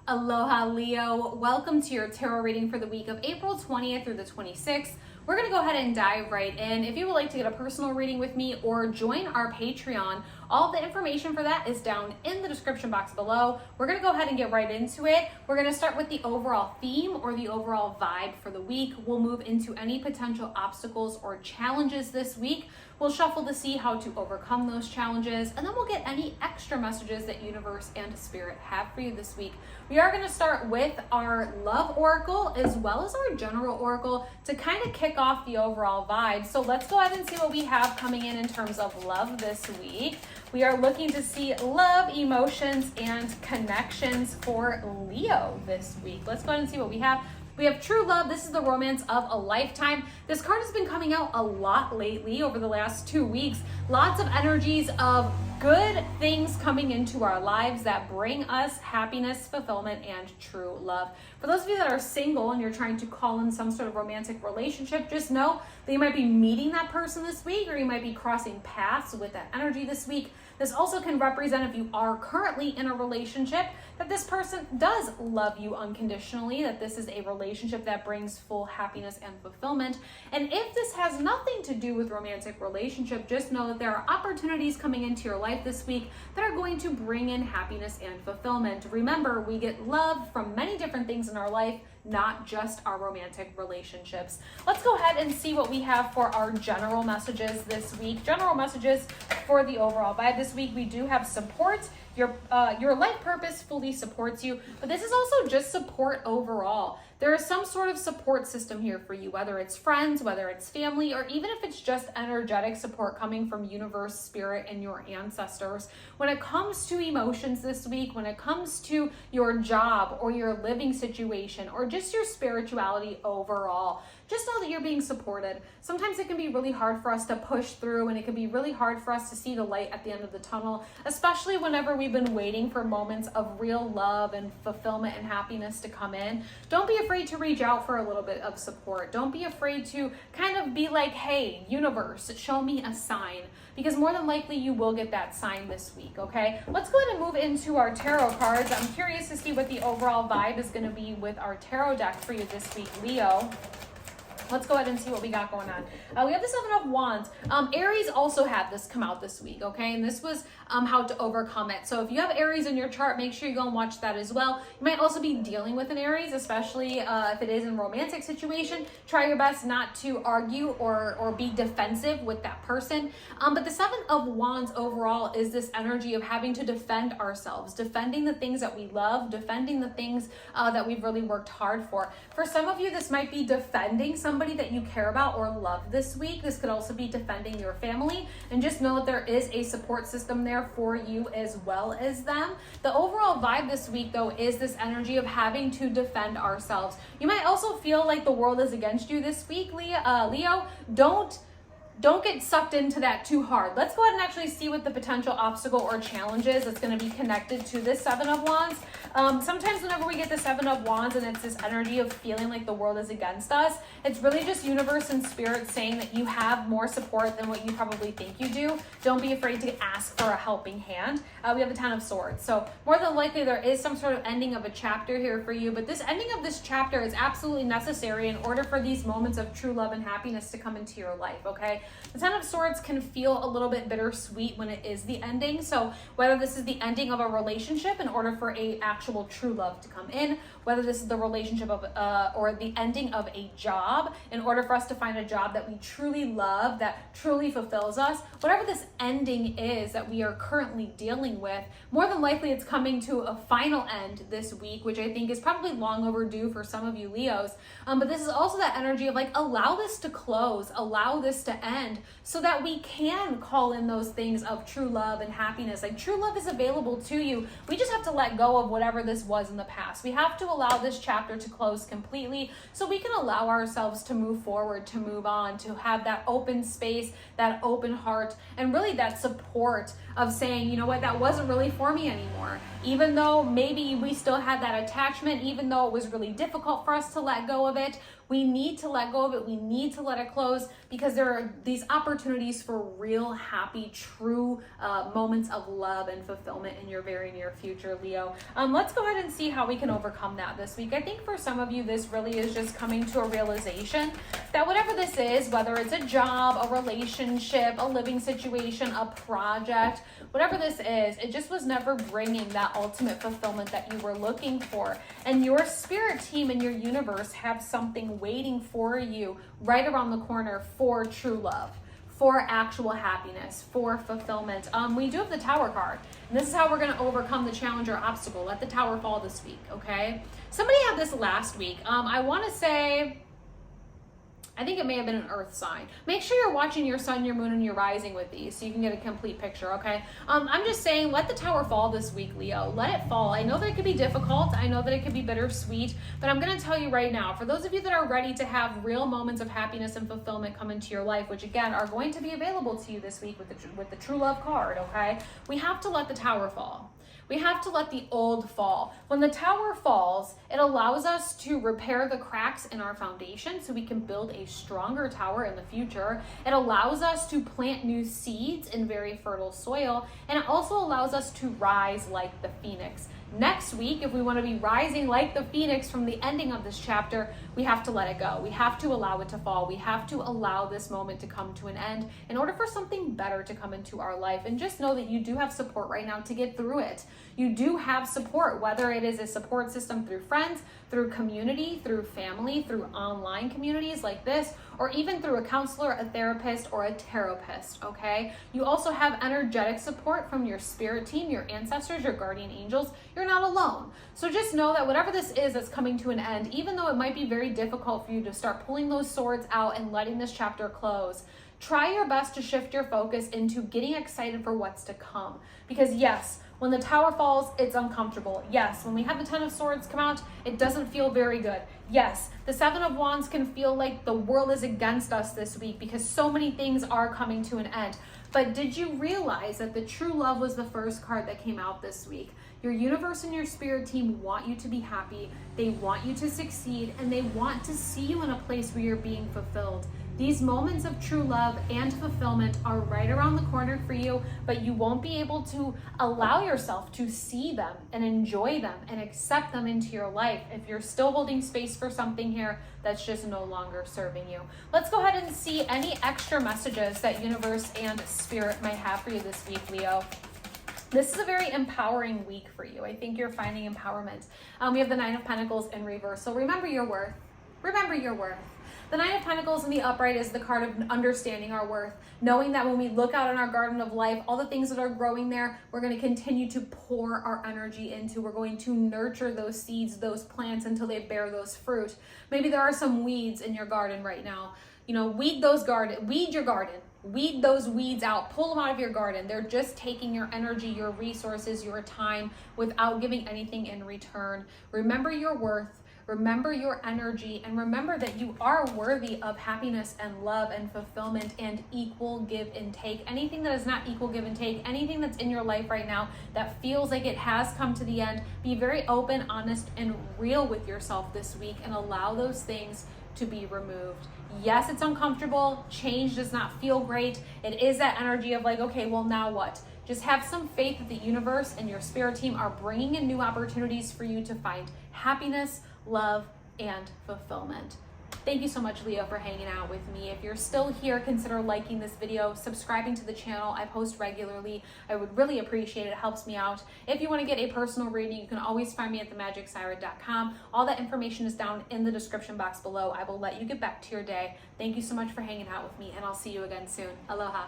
Aloha Leo, welcome to your tarot reading for the week of April 20th through the 26th. We're going to go ahead and dive right in. If you would like to get a personal reading with me or join our Patreon, all the information for that is down in the description box below. We're going to go ahead and get right into it. We're going to start with the overall theme or the overall vibe for the week. We'll move into any potential obstacles or challenges this week. We'll shuffle to see how to overcome those challenges, and then we'll get any extra messages that universe and spirit have for you this week. We are going to start with our love oracle as well as our general oracle to kind of kick off the overall vibe. So let's go ahead and see what we have coming in terms of love this week. We are looking to see love, emotions, and connections for Leo this week. Let's go ahead and see what we have. We have true love. This is the romance of a lifetime. This card has been coming out a lot lately over the last 2 weeks. Lots of energies of good things coming into our lives that bring us happiness, fulfillment, and true love. For those of you that are single and you're trying to call in some sort of romantic relationship, just know that you might be meeting that person this week, or you might be crossing paths with that energy this week. This also can represent, if you are currently in a relationship, that this person does love you unconditionally, that this is a relationship that brings full happiness and fulfillment. And if this has nothing to do with romantic relationship, just know that there are opportunities coming into your life this week that are going to bring in happiness and fulfillment. Remember, we get love from many different things in our life, not just our romantic relationships. Let's go ahead and see what we have for our general messages this week. General messages for the overall vibe this week. We do have support. Your life purpose fully supports you, but this is also just support overall. There is some sort of support system here for you, whether it's friends, whether it's family, or even if it's just energetic support coming from universe, spirit, and your ancestors. When it comes to emotions this week, when it comes to your job or your living situation or just your spirituality overall, just know that you're being supported. Sometimes it can be really hard for us to push through, and it can be really hard for us to see the light at the end of the tunnel, especially whenever we've been waiting for moments of real love and fulfillment and happiness to come in. Don't be afraid to reach out for a little bit of support. Don't be afraid to kind of be like, hey, universe, show me a sign, because more than likely you will get that sign this week, okay? Let's go ahead and move into our tarot cards. I'm curious to see what the overall vibe is going to be with our tarot deck for you this week, Leo. Let's go ahead and see what we got going on. We have the Seven of Wands. Aries also had this come out this week, okay? And this was how to overcome it. So if you have Aries in your chart, make sure you go and watch that as well. You might also be dealing with an Aries, especially if it is in a romantic situation. Try your best not to argue or be defensive with that person. But the Seven of Wands overall is this energy of having to defend ourselves, defending the things that we love, defending the things that we've really worked hard for. For some of you, this might be defending somebody that you care about or love this week. This could also be defending your family, and just know that there is a support system there for you as well as them. The overall vibe this week, though, is this energy of having to defend ourselves. You might also feel like the world is against you this week, Leo. Don't get sucked into that too hard. Let's go ahead and actually see what the potential obstacle or challenge is that's going to be connected to this Seven of Wands. Sometimes whenever we get the Seven of Wands and it's this energy of feeling like the world is against us, it's really just universe and spirit saying that you have more support than what you probably think you do. Don't be afraid to ask for a helping hand. We have the Ten of Swords. So more than likely there is some sort of ending of a chapter here for you, but this ending of this chapter is absolutely necessary in order for these moments of true love and happiness to come into your life, okay? The Ten of Swords can feel a little bit bittersweet when it is the ending. So whether this is the ending of a relationship in order for a actual true love to come in, whether this is the relationship of or the ending of a job in order for us to find a job that we truly love, that truly fulfills us, whatever this ending is that we are currently dealing with, more than likely it's coming to a final end this week, which I think is probably long overdue for some of you Leos. But this is also that energy of like, allow this to close, allow this to end, so that we can call in those things of true love and happiness. Like, true love is available to you. We just have to let go of whatever this was in the past. We have to allow this chapter to close completely so we can allow ourselves to move forward, to move on, to have that open space, that open heart, and really that support of saying, you know what, that wasn't really for me anymore. Even though maybe we still had that attachment, even though it was really difficult for us to let go of it, We need to let go of it. We need to let it close because there are these opportunities for real, happy, true moments of love and fulfillment in your very near future, Leo. Let's go ahead and see how we can overcome that this week. I think for some of you, this really is just coming to a realization that whatever this is, whether it's a job, a relationship, a living situation, a project, whatever this is, it just was never bringing that ultimate fulfillment that you were looking for. And your spirit team and your universe have something waiting for you right around the corner for true love, for actual happiness, for fulfillment. We do have the Tower card, and this is how we're going to overcome the challenge or obstacle. Let the Tower fall this week, okay? Somebody had this last week. I want to say, I think it may have been an earth sign. Make sure you're watching your sun, your moon, and your rising with these so you can get a complete picture, okay? I'm just saying, let the Tower fall this week, Leo. Let it fall. I know that it could be difficult. I know that it could be bittersweet, but I'm going to tell you right now, for those of you that are ready to have real moments of happiness and fulfillment come into your life, which again are going to be available to you this week with the True Love card, okay? We have to let the Tower fall. We have to let the old fall. When the Tower falls, it allows us to repair the cracks in our foundation so we can build a stronger tower in the future. It allows us to plant new seeds in very fertile soil, and it also allows us to rise like the phoenix. Next week, if we want to be rising like the phoenix from the ending of this chapter, we have to let it go. We have to allow it to fall. We have to allow this moment to come to an end in order for something better to come into our life. And just know that you do have support right now to get through it. You do have support, whether it is a support system through friends, through community, through family, through online communities like this, or even through a counselor, a therapist, or a therapist, okay? You also have energetic support from your spirit team, your ancestors, your guardian angels. You're not alone. So just know that whatever this is that's coming to an end, even though it might be very difficult for you to start pulling those swords out and letting this chapter close, try your best to shift your focus into getting excited for what's to come. Because yes, when the Tower falls, it's uncomfortable. Yes, when we have the Ten of Swords come out, it doesn't feel very good. Yes, the Seven of Wands can feel like the world is against us this week because so many things are coming to an end. But did you realize that the True Love was the first card that came out this week? Your universe and your spirit team want you to be happy. They want you to succeed, and they want to see you in a place where you're being fulfilled. These moments of true love and fulfillment are right around the corner for you, but you won't be able to allow yourself to see them and enjoy them and accept them into your life if you're still holding space for something here that's just no longer serving you. Let's go ahead and see any extra messages that universe and spirit might have for you this week, Leo. This is a very empowering week for you. I think you're finding empowerment. We have the Nine of Pentacles in reverse. So remember your worth. Remember your worth. The Nine of Pentacles in the upright is the card of understanding our worth, knowing that when we look out in our garden of life, all the things that are growing there, we're going to continue to pour our energy into. We're going to nurture those seeds, those plants until they bear those fruit. Maybe there are some weeds in your garden right now. You know, weed your garden. Weed those weeds out, pull them out of your garden. They're just taking your energy, your resources, your time without giving anything in return. Remember your worth. Remember your energy, and remember that you are worthy of happiness and love and fulfillment and equal give and take. Anything that is not equal give and take, anything that's in your life right now that feels like it has come to the end, be very open, honest, and real with yourself this week and allow those things to be removed. Yes, it's uncomfortable. Change does not feel great. It is that energy of like, okay, well, now what? Just have some faith that the universe and your spirit team are bringing in new opportunities for you to find happiness, love, and fulfillment. Thank you so much, Leo, for hanging out with me. If you're still here, consider liking this video, subscribing to the channel. I post regularly. I would really appreciate it. It helps me out. If you want to get a personal reading, you can always find me at themagicsiren.com. All that information is down in the description box below. I will let you get back to your day. Thank you so much for hanging out with me, and I'll see you again soon. Aloha.